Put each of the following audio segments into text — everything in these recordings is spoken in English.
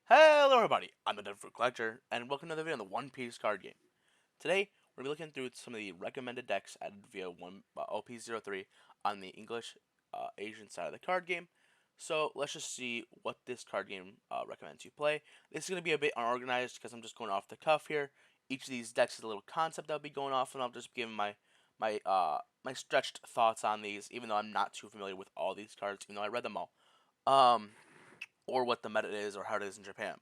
Hello everybody, I'm the Dead Fruit Collector, and welcome to another video on the One Piece card game. Today, we're going to be looking through some of the recommended decks added via OP03 on the English Asian side of the card game. So, let's just see what this card game recommends you play. This is going to be a bit unorganized because I'm just going off the cuff here. Each of these decks is a little concept I'll be going off, and I'll just give my stretched thoughts on these, even though I'm not too familiar with all these cards, even though I read them all. Or what the meta is or how it is in Japan.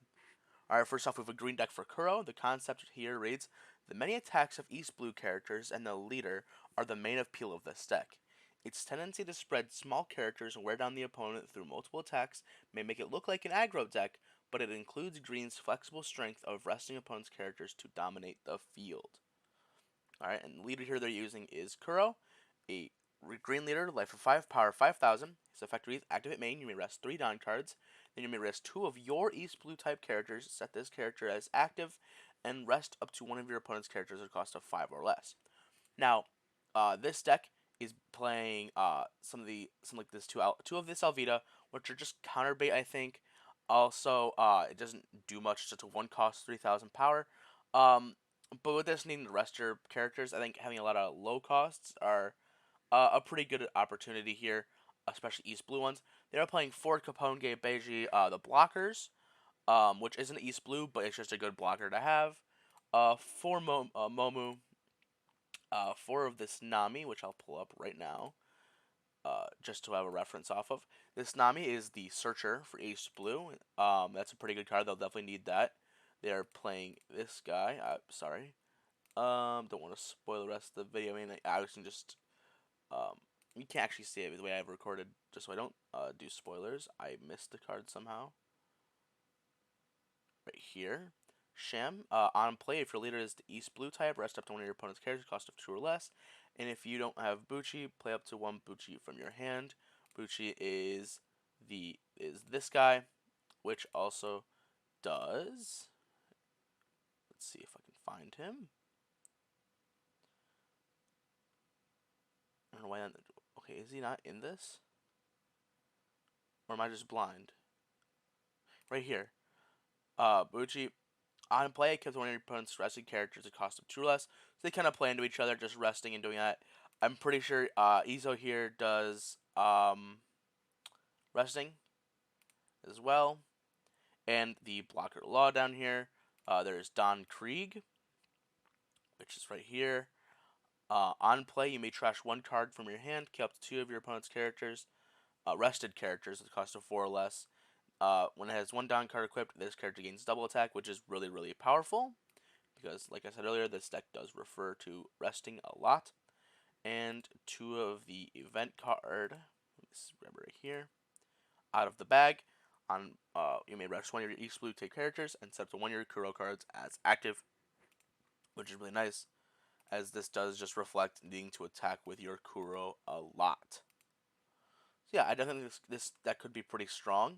Alright, first off, we have a green deck for Kuro. The concept here reads, the many attacks of East Blue characters and the leader are the main appeal of this deck. Its tendency to spread small characters and wear down the opponent through multiple attacks may make it look like an aggro deck, but it includes green's flexible strength of resting opponent's characters to dominate the field. Alright, and the leader here they're using is Kuro, a green leader, life of 5, power 5000. His effect reads, activate main, you may rest 3 Dawn cards. Then you may rest 2 of your East Blue type characters, set this character as active, and rest up to one of your opponent's characters at a cost of 5 or less. Now, this deck is playing some like this two of this Alvida, which are just counter bait, I think. Also, it doesn't do much; it's just a one cost 3000 power. Um, but with this needing to rest your characters, I think having a lot of low costs are a pretty good opportunity here, especially East Blue ones. They are playing Ford Capone Beiji, the blockers, which isn't East Blue, but it's just a good blocker to have. For Momu, 4 of this Nami, which I'll pull up right now, just to have a reference off of. This Nami is the Searcher for East Blue. That's a pretty good card. They'll definitely need that. They are playing this guy. Sorry. Don't want to spoil the rest of the video. I mean, I was just um, you can't actually see it the way I've recorded, just so I don't do spoilers. I missed the card somehow. Right here. Sham, on play, if your leader is the East Blue type, rest up to one of your opponent's characters, cost of 2 or less. And if you don't have Buchi, play up to 1 Buchi from your hand. Buchi is this guy, which also does. Let's see if I can find him. I don't know why. Okay, is he not in this? Or am I just blind? Right here. Buchi, on play, it gives one of your opponent's resting characters a cost of 2 or less. So they kind of play into each other, just resting and doing that. I'm pretty sure Izo here does resting as well. And the blocker law down here, there's Don Krieg, which is right here. On play, you may trash 1 card from your hand, kill up to 2 of your opponent's characters, rested characters at the cost of 4 or less. When it has 1 Don card equipped, this character gains double attack, which is really, really powerful. Because, like I said earlier, this deck does refer to resting a lot. And 2 of the event card, let's remember right here, out of the bag. You may rest 1 of your East Blue type characters and set up to 1 of your Kuro cards as active, which is really nice, as this does just reflect needing to attack with your Kuro a lot. So yeah, I definitely think this deck could be pretty strong.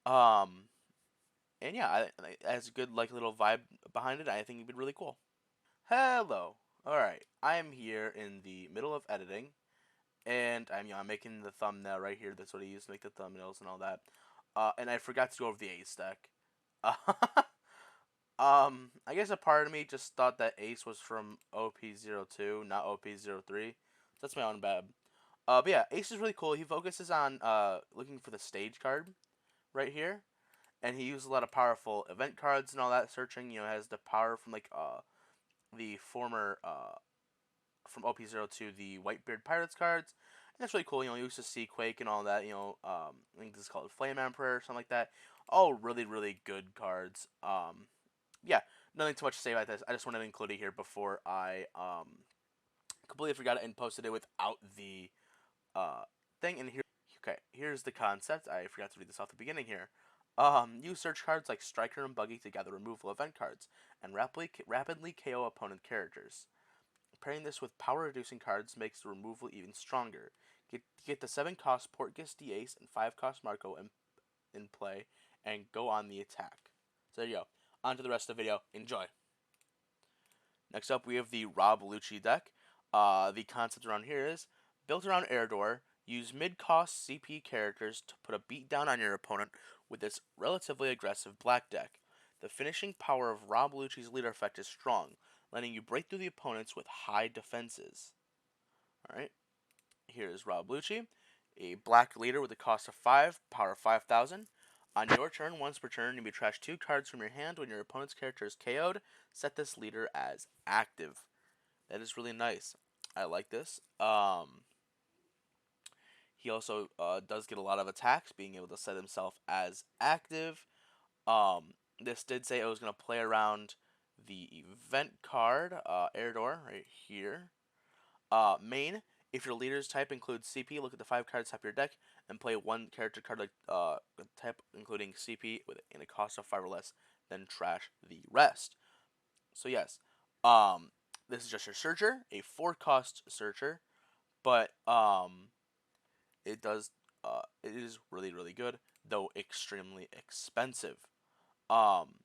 Um, and yeah, it has a good like little vibe behind it. I think it'd be really cool. Hello. Alright, I'm here in the middle of editing, and I'm making the thumbnail right here. That's what I use to make the thumbnails and all that. And I forgot to go over the Ace deck. I guess a part of me just thought that Ace was from OP02, not OP03. That's my own bad. But yeah, Ace is really cool. He focuses on looking for the stage card right here, and he uses a lot of powerful event cards and all that. Searching, has the power from like the former from OP02, the Whitebeard Pirates cards. And that's really cool. You used to see Quake and all that. I think this is called Flame Emperor or something like that. All really, really good cards. Yeah, nothing too much to say about this. I just wanted to include it here before I completely forgot it and posted it without the thing. And here's the concept. I forgot to read this off the beginning here. Use search cards like Striker and Buggy to gather removal event cards and rapidly KO opponent characters. Pairing this with power reducing cards makes the removal even stronger. Get the 7 cost Portgas the Ace and 5 cost Marco in play and go on the attack. So there you go. On to the rest of the video. Enjoy. Next up, we have the Rob Lucci deck. The concept around here is built around Erdor. Use mid-cost CP characters to put a beat down on your opponent with this relatively aggressive black deck. The finishing power of Rob Lucci's leader effect is strong, letting you break through the opponents with high defenses. Alright, here is Rob Lucci, a black leader with a cost of 5, power of 5,000. On your turn, once per turn, you may trash 2 cards from your hand. When your opponent's character is KO'd, set this leader as active. That is really nice. I like this. He also does get a lot of attacks, being able to set himself as active. This did say I was going to play around the event card, Erdor, right here. Main, if your leader's type includes CP, look at the 5 cards top of your deck and play one character card like type including CP in a cost of 5 or less, then trash the rest. So yes, this is just your searcher, a 4-cost searcher, but it is really good, though extremely expensive. Um,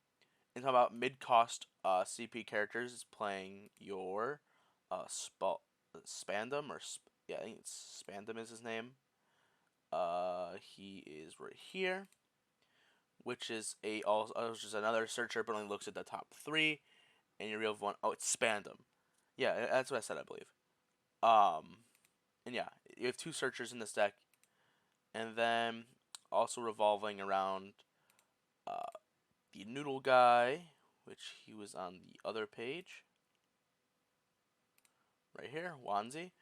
and talk about mid-cost CP characters is playing your Spandam yeah, I think it's Spandam is his name. He is right here, which is which is another searcher, but only looks at the top 3. And your real one, oh, it's Spandam. Yeah, that's what I said, I believe. And yeah, you have 2 searchers in this deck, and then also revolving around uh, the Noodle guy, which he was on the other page. Right here, Wanzi.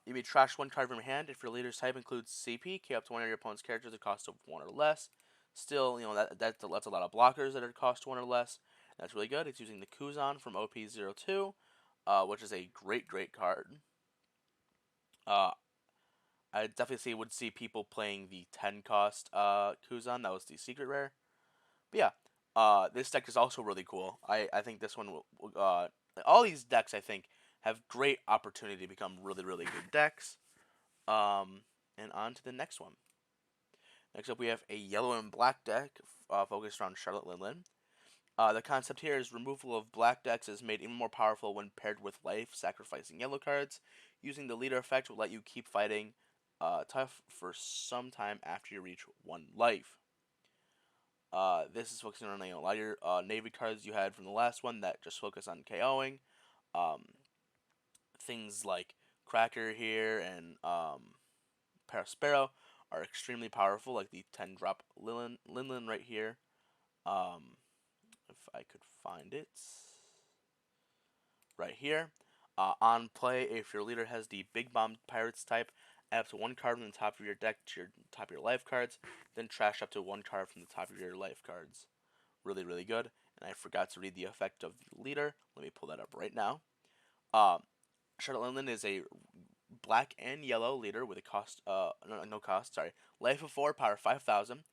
You may trash 1 card from your hand if your leader's type includes CP. K up to one of your opponent's characters at a cost of 1 or less. Still, that's a lot of blockers that are cost 1 or less. That's really good. It's using the Kuzan from OP02, which is a great card. I definitely would see people playing the 10 cost Kuzan. That was the secret rare. But yeah, this deck is also really cool. I think this one will all these decks I think have great opportunity to become really good decks. And on to the next one. Next up we have a yellow and black deck focused around Charlotte Lindland. The concept here is removal of black decks is made even more powerful when paired with life sacrificing yellow cards. Using the leader effect will let you keep fighting tough for some time after you reach 1 life. This is focusing on a lot of your Navy cards you had from the last one that just focus on KOing. Things like Cracker here and Parasparrow are extremely powerful, like the 10-drop Linlin right here. If I could find it. Right here. On play, if your leader has the Big Bomb Pirates type, add up to 1 card from the top of your deck to your top of your life cards, then trash up to 1 card from the top of your life cards. Really good. And I forgot to read the effect of the leader. Let me pull that up right now. Charlotte Lindland is a black and yellow leader with a cost, no cost, sorry, life of 4, power 5,000.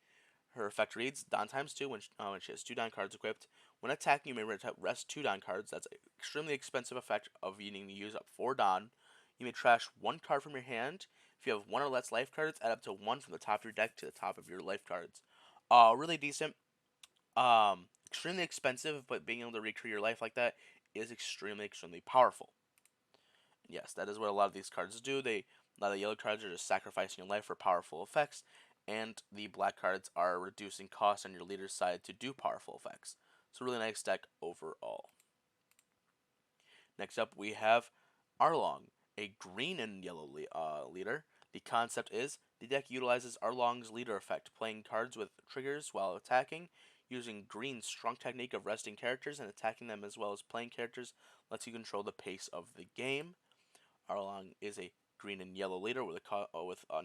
Her effect reads Don times 2 when she has 2 Don cards equipped. When attacking, you may rest 2 Don cards. That's an extremely expensive effect of needing to use up 4 Don. You may trash 1 card from your hand. If you have 1 or less life cards, add up to 1 from the top of your deck to the top of your life cards. Really decent. Extremely expensive, but being able to recreate your life like that is extremely powerful. Yes, that is what a lot of these cards do. A lot of the yellow cards are just sacrificing your life for powerful effects, and the black cards are reducing costs on your leader's side to do powerful effects. So really nice deck overall. Next up we have Arlong, a green and yellow leader. The concept is the deck utilizes Arlong's leader effect, playing cards with triggers while attacking. Using green's strong technique of resting characters and attacking them as well as playing characters lets you control the pace of the game. Arlong is a green and yellow leader with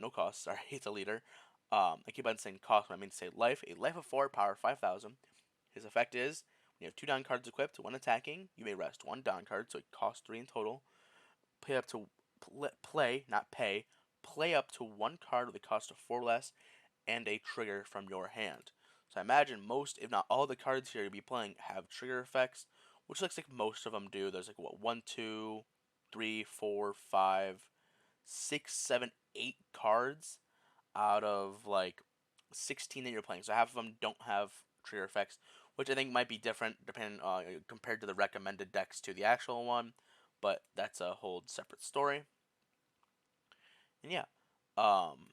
no cost. Sorry, it's a leader. I keep on saying cost, but I mean to say life. A life of 4, power 5,000. His effect is when you have 2 Don cards equipped, when attacking, you may rest 1 Don card, so it costs 3 in total. Play up to not pay. Play up to 1 card with a cost of 4 less, and a trigger from your hand. So I imagine most, if not all, the cards here you'll be playing have trigger effects, which looks like most of them do. There's like what 1, 2, 3, 4, 5, 6, 7, 8 cards out of like 16 that you're playing. So half of them don't have trigger effects, which I think might be different depending compared to the recommended decks to the actual one, but that's a whole separate story. And yeah, Um,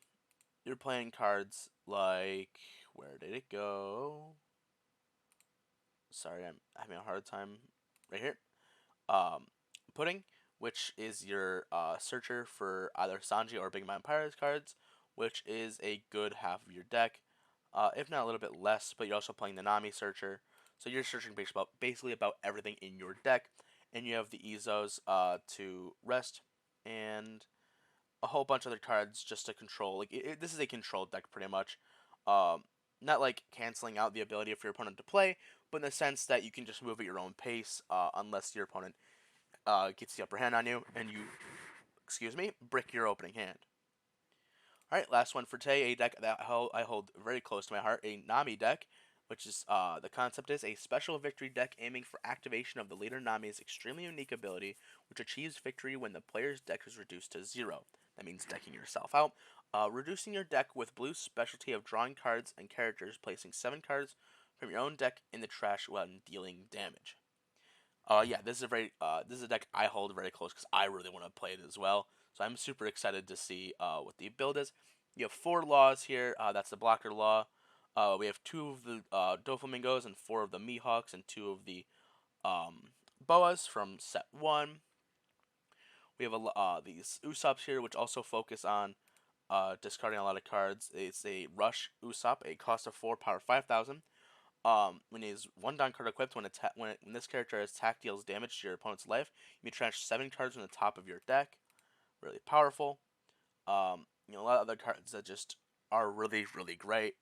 you're playing cards like, where did it go? Sorry, I'm having a hard time. Right here. Um, Pudding, which is your searcher for either Sanji or Big Mom Pirates cards, which is a good half of your deck, if not a little bit less. But you're also playing the Nami searcher, so you're searching basically about everything in your deck, and you have the Izos to rest, and a whole bunch of other cards just to control. Like this is a control deck pretty much. Um, Not like canceling out the ability for your opponent to play, but in the sense that you can just move at your own pace, unless your opponent gets the upper hand on you, and you, excuse me, brick your opening hand. All right, last one for today, a deck that I hold very close to my heart, a Nami deck, which is the concept is a special victory deck aiming for activation of the leader Nami's extremely unique ability, which achieves victory when the player's deck is reduced to 0. That means decking yourself out. Reducing your deck with Blue's specialty of drawing cards and characters, placing 7 cards from your own deck in the trash when dealing damage. Yeah, this is a deck I hold very close because I really want to play it as well. So I'm super excited to see what the build is. You have 4 laws here. That's the blocker law. We have 2 of the Doflamingos and 4 of the Mihawks and 2 of the um, Boas from set 1. We have these Usops here, which also focus on discarding a lot of cards. It's a Rush Usopp, a cost of 4, power 5,000. When he's one down card equipped, when this character's attack deals damage to your opponent's life, you may trash 7 cards from the top of your deck. Really powerful. A lot of other cards that just are really, really great.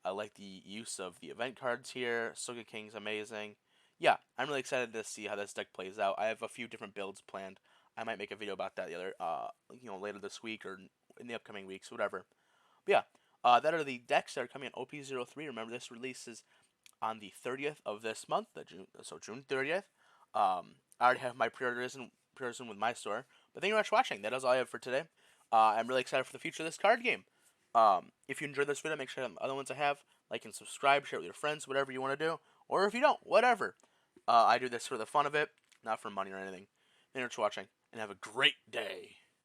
I like the use of the event cards here. Soga King's amazing. Yeah, I'm really excited to see how this deck plays out. I have a few different builds planned. I might make a video about that later this week or in the upcoming weeks, whatever. But yeah, that are the decks that are coming on OP03. Remember, this releases on the 30th of this month, June 30th. I already have my pre-orders in with my store. But thank you very much for watching. That is all I have for today. I'm really excited for the future of this card game. If you enjoyed this video, make sure the other ones I have, like and subscribe, share it with your friends, whatever you want to do. Or if you don't, whatever. I do this for the fun of it, not for money or anything. Thank you for watching, and have a great day.